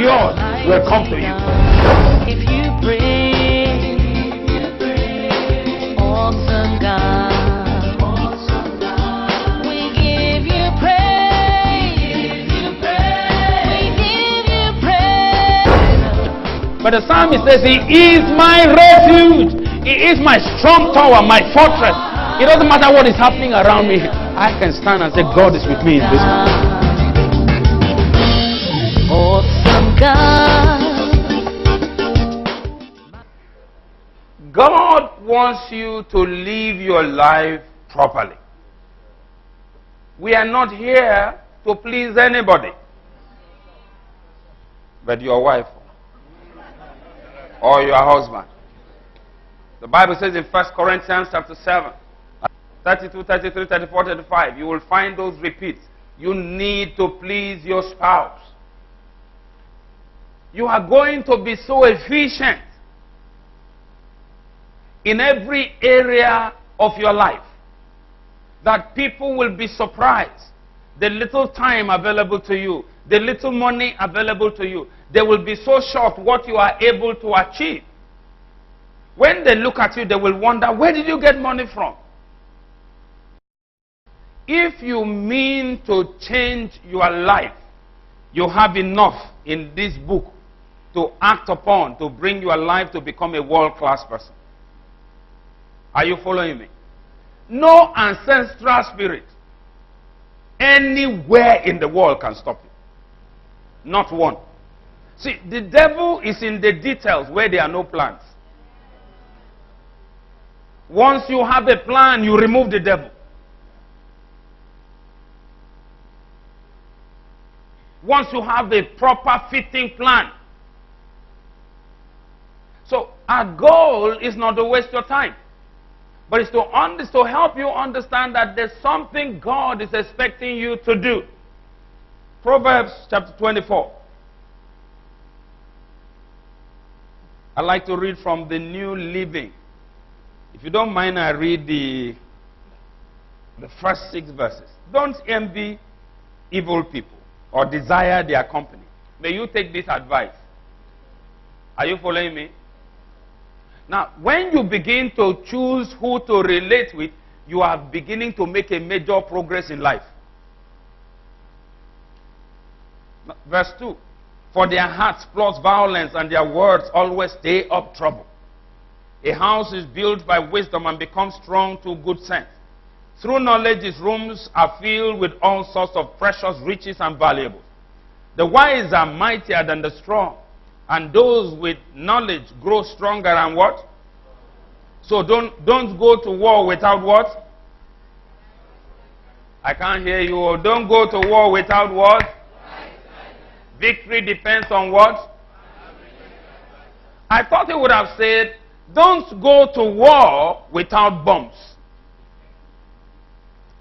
yours will come to you. If you pray, awesome God, we give you praise, we give you praise. But the psalmist says, He is my refuge. He is my strong tower, my fortress. It doesn't matter what is happening around me. I can stand and say, God is with me in this moment. Awesome God. God wants you to live your life properly. We are not here to please anybody but your wife or your husband. The Bible says in 1 Corinthians chapter 7, 32, 33, 34, 35, you will find those repeats. You need to please your spouse. You are going to be so efficient in every area of your life that people will be surprised. The little time available to you, the little money available to you, they will be so shocked what you are able to achieve. When they look at you, they will wonder, where did you get money from? If you mean to change your life, you have enough in this book to act upon to bring your life to become a world-class person. Are you following me? No ancestral spirit anywhere in the world can stop you. Not one. See, the devil is in the details where there are no plans. Once you have a plan, you remove the devil. Once you have a proper fitting plan. So our goal is not to waste your time, but it's to help you understand that there's something God is expecting you to do. Proverbs chapter 24. I'd like to read from the New Living. If you don't mind, I read the first 6 verses. Don't envy evil people or desire their company. May you take this advice. Are you following me? Now, when you begin to choose who to relate with, you are beginning to make a major progress in life. Verse 2. For their hearts plot violence, and their words always stir up trouble. A house is built by wisdom and becomes strong through good sense. Through knowledge, its rooms are filled with all sorts of precious riches and valuables. The wise are mightier than the strong, and those with knowledge grow stronger and what? So don't go to war without what? I can't hear you. Don't go to war without what? Victory depends on what? I thought he would have said, don't go to war without bombs.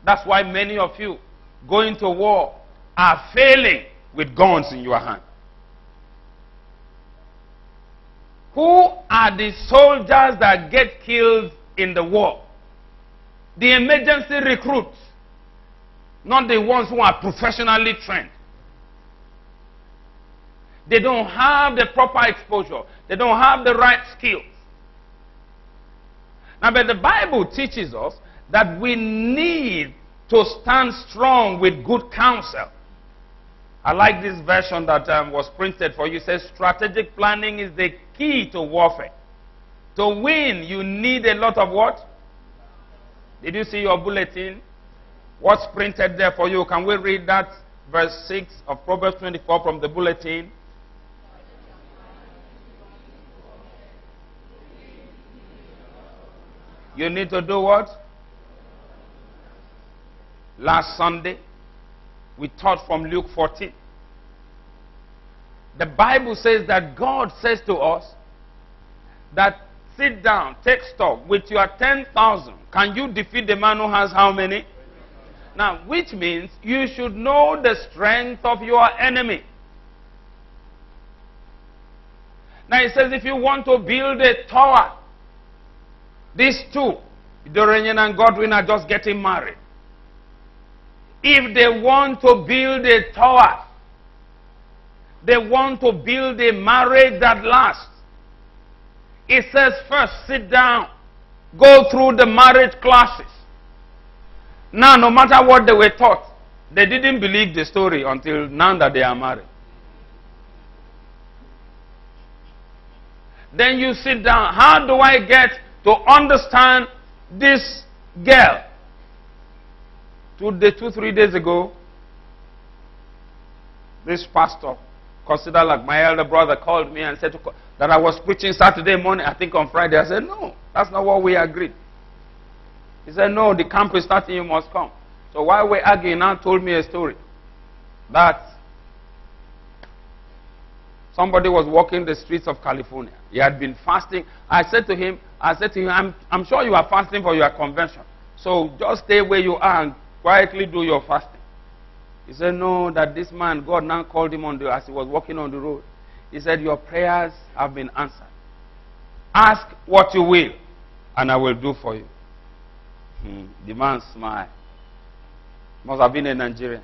That's why many of you going to war are failing with guns in your hand. Who are the soldiers that get killed in the war? The emergency recruits, not the ones who are professionally trained. They don't have the proper exposure. They don't have the right skills. Now, but the Bible teaches us that we need to stand strong with good counsel. I like this version that was printed for you. It says, strategic planning is the key to warfare. To win, you need a lot of what? Did you see your bulletin? What's printed there for you? Can we read that? Verse 6 of Proverbs 24 from the bulletin. You need to do what? Last Sunday, we taught from Luke 14. The Bible says that God says to us that sit down, take stock, with your 10,000, can you defeat the man who has how many? Now, which means you should know the strength of your enemy. Now, it says if you want to build a tower, these two, Doreen and Godwin, are just getting married. If they want to build a tower, They want to build a marriage that lasts. It says first, sit down, go through the marriage classes. Now, no matter what they were taught, they didn't believe the story until now that they are married. Then you sit down. How do I get to understand this girl? 2-3 days ago, this pastor, considered like my elder brother, called me and said that I was preaching Saturday morning, I think on Friday. I said, no, that's not what we agreed. He said, no, the camp is starting, you must come. So while we're arguing, now told me a story that somebody was walking the streets of California. He had been fasting. I said to him, I'm sure you are fasting for your convention. So just stay where you are and quietly do your fasting. He said, no, that this man, God now called him as he was walking on the road. He said, your prayers have been answered. Ask what you will, and I will do for you. The man smiled. Must have been a Nigerian.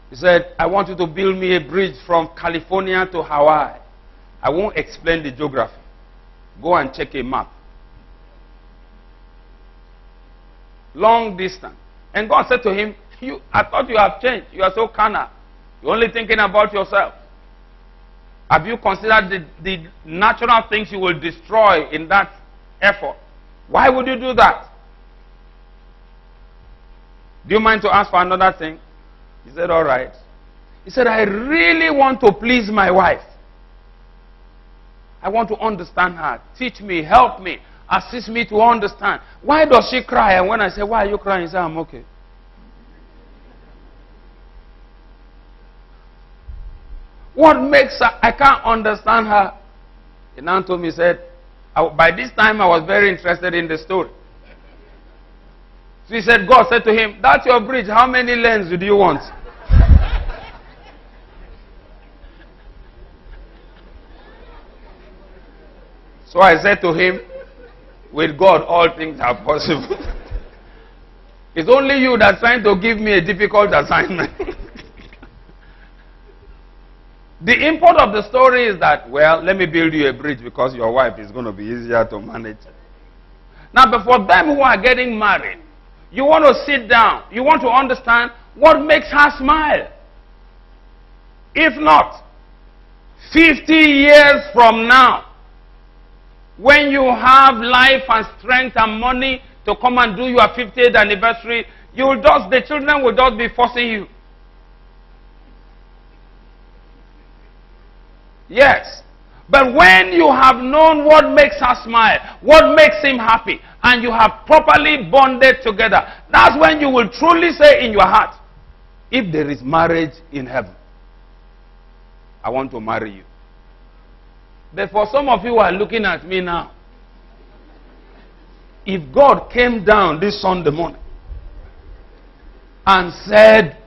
He said, I want you to build me a bridge from California to Hawaii. I won't explain the geography. Go and check a map. Long distance. And God said to him, I thought you have changed. You are so carnal. You're only thinking about yourself. Have you considered the natural things you will destroy in that effort? Why would you do that? Do you mind to ask for another thing? He said, all right. He said, I really want to please my wife. I want to understand her. Teach me, help me, assist me to understand. Why does she cry? And when I say, why are you crying? He said, I'm okay. What makes her? I can't understand her. He now told me, he said, by this time I was very interested in the story. So he said, God said to him, that's your bridge. How many lanes do you want? So I said to him, with God all things are possible. It's only you that's trying to give me a difficult assignment. The import of the story is that, well, let me build you a bridge because your wife is going to be easier to manage. Now, before them who are getting married, you want to sit down. You want to understand what makes her smile. If not, 50 years from now, when you have life and strength and money to come and do your 50th anniversary, the children will just be forcing you. Yes. But when you have known what makes her smile, what makes him happy, and you have properly bonded together, that's when you will truly say in your heart, if there is marriage in heaven, I want to marry you. But for some of you who are looking at me now, if God came down this Sunday morning and said,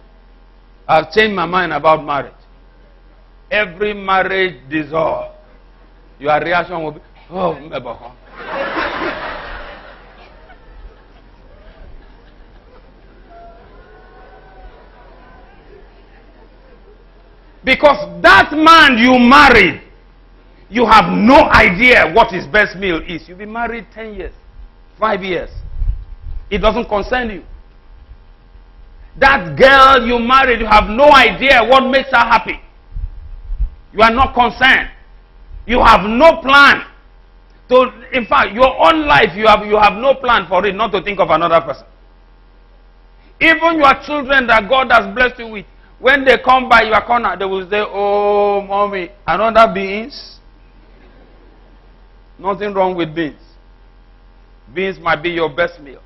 I've changed my mind about marriage, every marriage dissolved, your reaction will be, oh, Meboko. Because that man you married, you have no idea what his best meal is. You've been married 10 years, 5 years. It doesn't concern you. That girl you married, you have no idea what makes her happy. You are not concerned. You have no plan. In fact, your own life, you have no plan for it, not to think of another person. Even your children that God has blessed you with, when they come by your corner, they will say, oh, mommy, another beans? Nothing wrong with beans. Beans might be your best meal.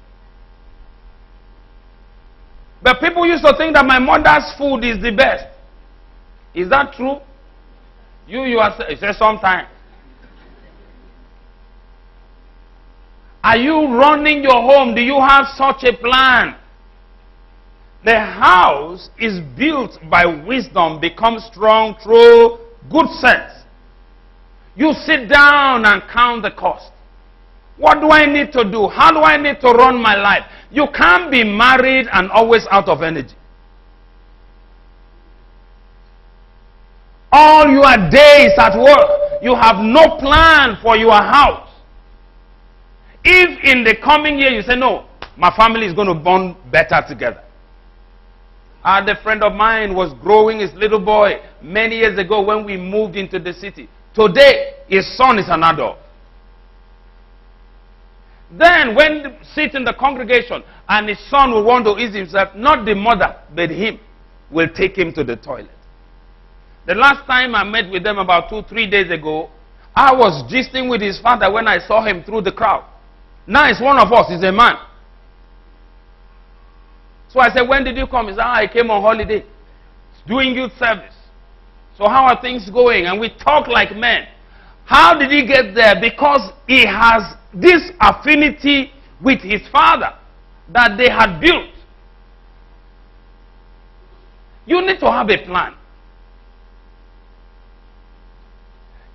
But people used to think that my mother's food is the best. Is that true? You say sometimes. Are you running your home? Do you have such a plan? The house is built by wisdom, becomes strong through good sense. You sit down and count the cost. What do I need to do? How do I need to run my life? You can't be married and always out of energy. all your days at work, you have no plan for your house. If in the coming year you say, no, my family is going to bond better together. I had a friend of mine was growing his little boy many years ago when we moved into the city. Today, his son is an adult. Then when he sits in the congregation and his son will want to ease himself, not the mother, but him will take him to the toilet. The last time I met with them about 2-3 days ago, I was gisting with his father when I saw him through the crowd. Now he's one of us, he's a man. So I said, when did you come? He said, I came on holiday, doing youth service. So how are things going? And we talk like men. How did he get there? Because he has this affinity with his father that they had built. You need to have a plan.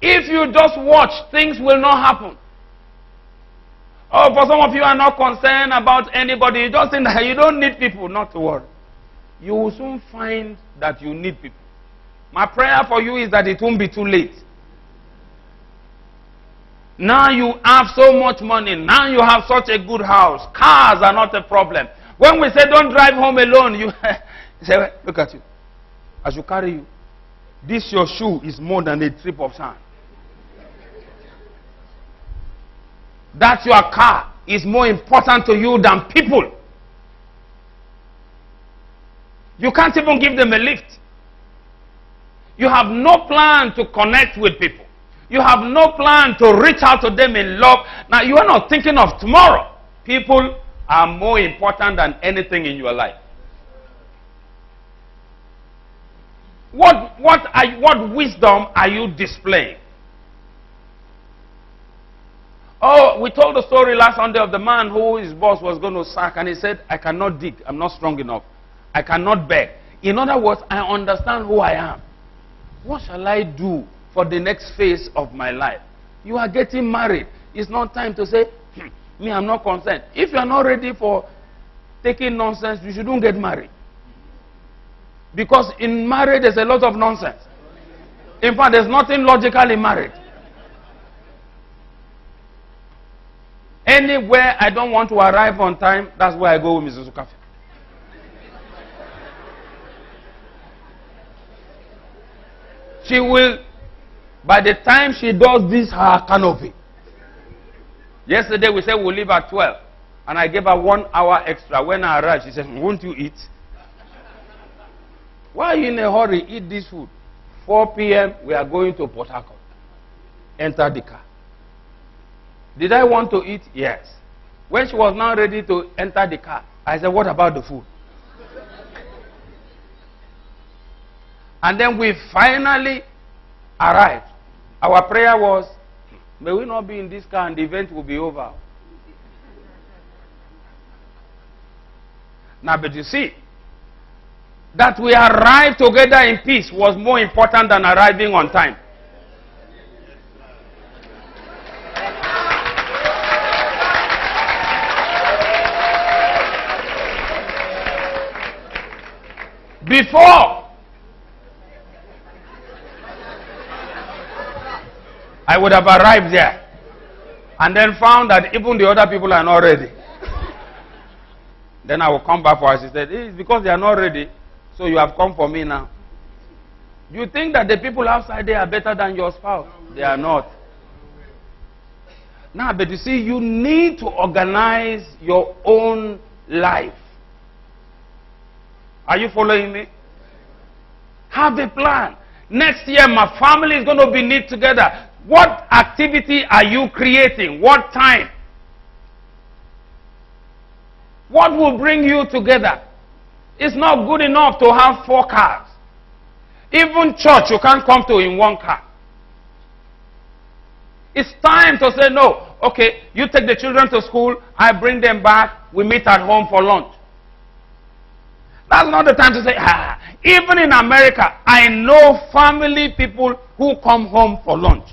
If you just watch, things will not happen. Oh, for some of you are not concerned about anybody. You just think that you don't need people. Not to worry. You will soon find that you need people. My prayer for you is that it won't be too late. Now you have so much money. Now you have such a good house. Cars are not a problem. When we say don't drive home alone, you say, look at you. I should carry you. This your shoe is more than a trip of sand. That your car is more important to you than people. You can't even give them a lift. You have no plan to connect with people. You have no plan to reach out to them in love. Now, you are not thinking of tomorrow. People are more important than anything in your life. What wisdom are you displaying? Oh, we told the story last Sunday of the man who his boss was going to sack, and he said, I cannot dig. I'm not strong enough. I cannot beg. In other words, I understand who I am. What shall I do for the next phase of my life? You are getting married. It's not time to say, me, I'm not concerned. If you are not ready for taking nonsense, you shouldn't get married. Because in marriage, there's a lot of nonsense. In fact, there's nothing logical in marriage. Anywhere I don't want to arrive on time, that's where I go with Mrs. Okafe. She will, by the time she does this, her canopy. Yesterday we said we'll leave at 12. And I gave her 1 hour extra. When I arrived, she said, won't you eat? Why are you in a hurry? Eat this food. 4 p.m. we are going to Port Harcourt. Enter the car. Did I want to eat? Yes. When she was now ready to enter the car, I said, what about the food? And then we finally arrived. Our prayer was, may we not be in this car and the event will be over. Now, but you see, that we arrived together in peace was more important than arriving on time. Before, I would have arrived there and then found that even the other people are not ready. Then I will come back for her. She said, it's because they are not ready, so you have come for me now. You think that the people outside there are better than your spouse? They are not. Now, but you see, you need to organize your own life. Are you following me? Have a plan. Next year, my family is going to be knit together. What activity are you creating? What time? What will bring you together? It's not good enough to have 4 cars. Even church, you can't come to in 1 car. It's time to say, no, okay, you take the children to school, I bring them back, we meet at home for lunch. That's not the time to say, even in America, I know family people who come home for lunch.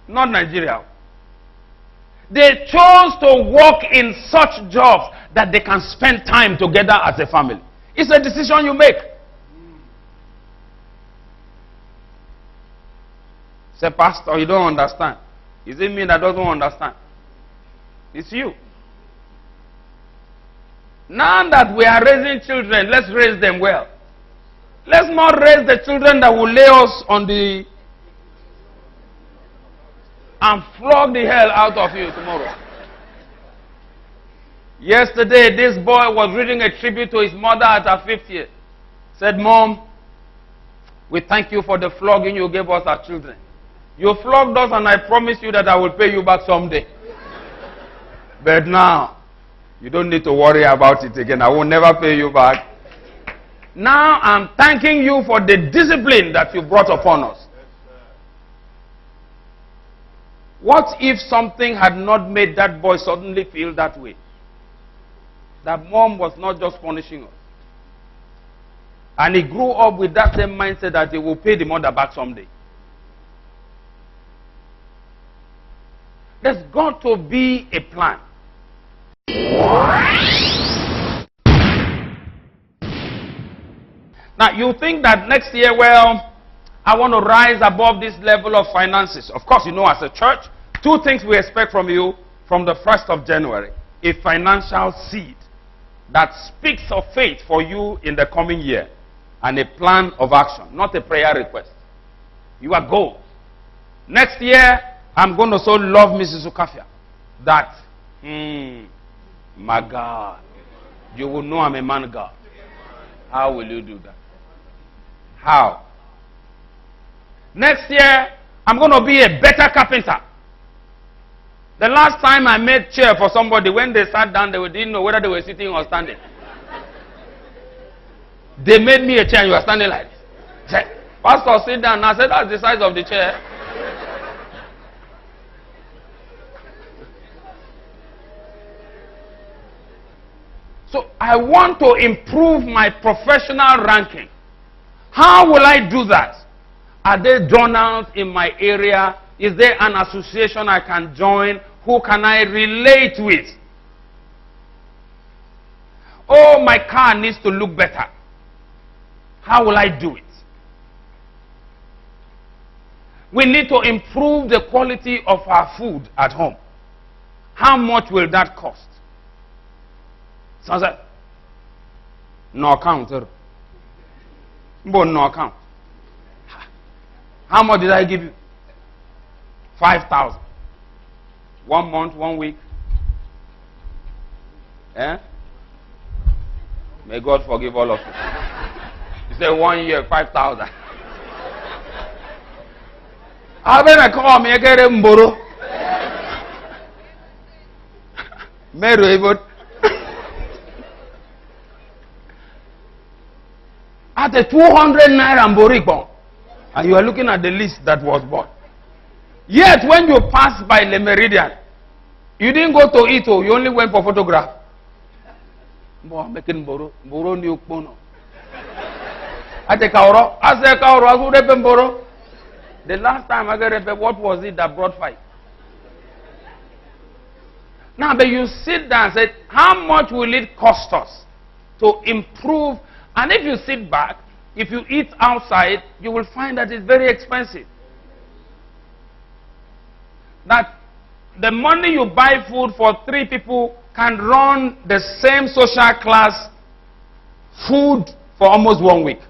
Not Nigeria. They chose to work in such jobs that they can spend time together as a family. It's a decision you make. Say, Pastor, you don't understand. Is it me that doesn't understand? It's you. Now that we are raising children, let's raise them well. Let's not raise the children that will lay us on the and flog the hell out of you tomorrow. Yesterday, this boy was reading a tribute to his mother at her 50th. Said, Mom, we thank you for the flogging you gave us as children. You flogged us and I promise you that I will pay you back someday. But now, you don't need to worry about it again. I will never pay you back. Now I'm thanking you for the discipline that you brought upon us. What if something had not made that boy suddenly feel that way? That mom was not just punishing us. And he grew up with that same mindset that he will pay the mother back someday. There's got to be a plan. Now, you think that next year, well, I want to rise above this level of finances. Of course, you know, as a church, two things we expect from you from the 1st of January. A financial seed that speaks of faith for you in the coming year. And a plan of action, not a prayer request. You are goals. Next year, I'm going to so love Mrs. Ukafia that, my God, you will know I'm a man of God. How will you do that? How? Next year, I'm going to be a better carpenter. The last time I made chair for somebody, when they sat down, they didn't know whether they were sitting or standing. They made me a chair, you are standing like this. Say, Pastor, sit down. I said, that's the size of the chair. So I want to improve my professional ranking. How will I do that? Are there journals in my area? Is there an association I can join? Who can I relate with? Oh, my car needs to look better. How will I do it? We need to improve the quality of our food at home. How much will that cost? Sounds like no account. No account. How much did I give you? 5,000. 1 month, 1 week. Eh? May God forgive all of you. You say 1 year, 5,000. I better call me get a mboro. Mary, but at a 200 naira mboro, and you are looking at the list that was bought. Yet when you pass by Le Meridian, you didn't go to eat, you only went for photograph. Making mboro new pono. The last time I got a what was it that brought fight? Now, but you sit down and say, how much will it cost us to improve? And if you sit back, if you eat outside, you will find that it's very expensive. That the money you buy food for 3 people can run the same social class food for almost 1 week.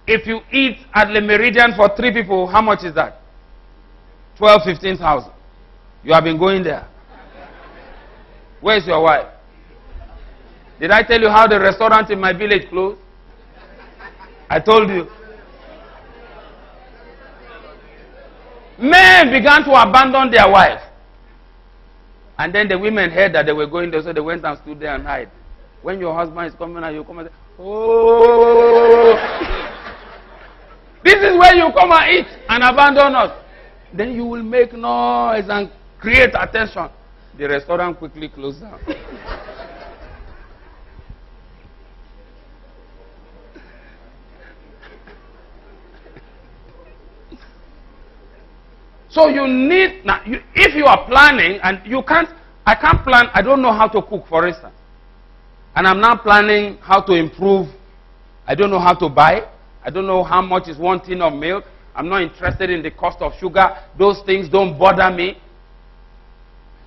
If you eat at Le Meridian for 3 people, how much is that? 12,000, 15,000. You have been going there. Where is your wife? Did I tell you how the restaurant in my village closed? I told you. Men began to abandon their wives. And then the women heard that they were going there, so they went and stood there and hid. When your husband is coming and you come and say, oh, this is where you come and eat and abandon us. Then you will make noise and create attention. The restaurant quickly closed down. So you need, now, if you are planning, and you can't, I can't plan, I don't know how to cook, for instance. And I'm now planning how to improve. I don't know how to buy. I don't know how much is 1 tin of milk. I'm not interested in the cost of sugar. Those things don't bother me.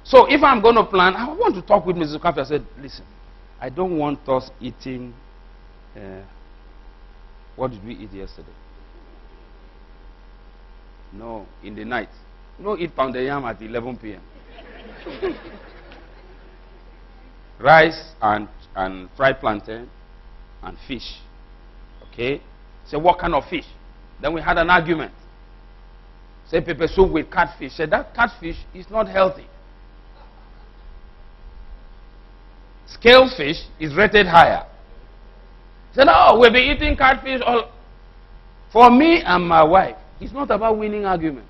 So if I'm going to plan, I want to talk with Mrs. Okafor. I said, listen, I don't want us eating, what did we eat yesterday? No, in the night. No, eat pounded yam at 11 p.m. Rice and fried plantain and fish. Okay? So what kind of fish? Then we had an argument. Say pepper soup with catfish. Said that catfish is not healthy. Scale fish is rated higher. Said, no, we'll be eating catfish all. For me and my wife, it's not about winning argument.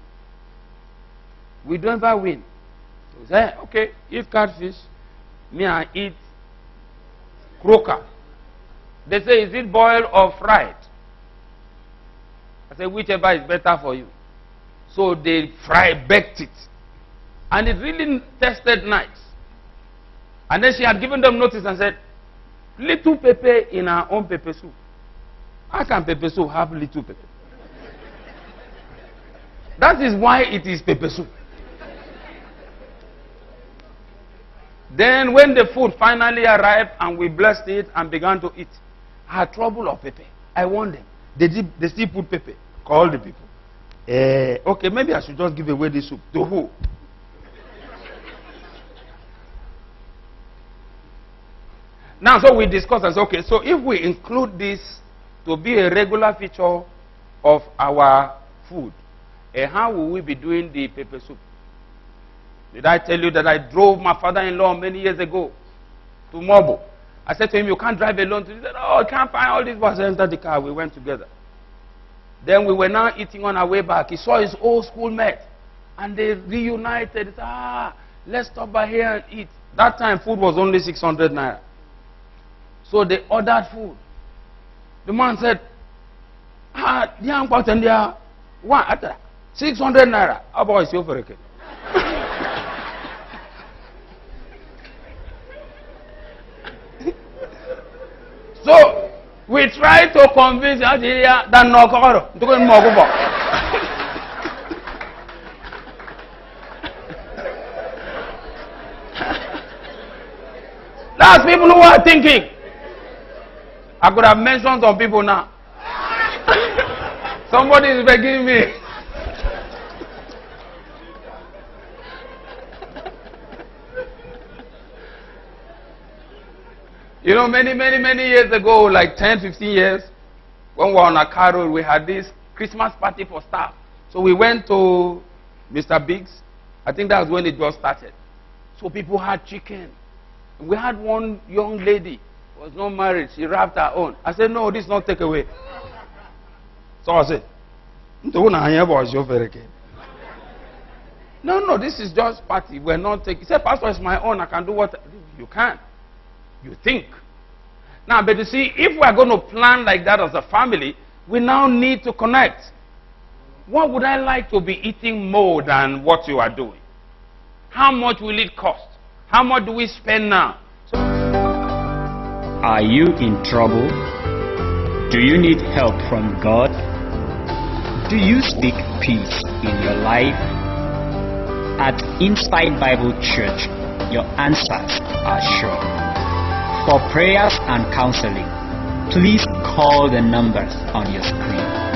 We don't ever win. So we say, okay, eat catfish. Me, I eat croaker. They say, is it boiled or fried? I say, whichever is better for you. So they baked it. And it really tasted nice. And then she had given them notice and said, little pepper in our own pepper soup. How can pepper soup have little pepper? That is why it is pepper soup. Then when the food finally arrived and we blessed it and began to eat, I had trouble of pepper. I warned them. They still put pepper. Call the people. Okay, maybe I should just give away the soup. To who? Now, so we discussed and said, okay, so if we include this to be a regular feature of our food, how will we be doing the pepper soup? Did I tell you that I drove my father-in-law many years ago to Mobo? I said to him, you can't drive alone. He said, oh, I can't find all these buses. I entered the car. We went together. Then we were now eating on our way back. He saw his old schoolmate. And they reunited. He said, let's stop by here and eat. That time, food was only 600 naira. So they ordered food. The man said, young person there, 600 naira. How about it's your for So we tried to convince Nigeria that no Kokoro. That's people who are thinking. I could have mentioned some people now. Somebody is begging me. You know, many years ago, like 10, 15 years, when we were on a car road, we had this Christmas party for staff. So we went to Mr. Biggs. I think that was when it just started. So people had chicken. We had one young lady who was not married. She wrapped her own. I said, no, this is not takeaway. So I said, no, this is just party. We're not taking. He said, Pastor, it's my own. I can do what you can. You think. Now, but you see, if we are going to plan like that as a family, we now need to connect. What would I like to be eating more than what you are doing? How much will it cost? How much do we spend now? Are you in trouble? Do you need help from God? Do you seek peace in your life? At Inside Bible Church, your answers are sure. For prayers and counseling, please call the numbers on your screen.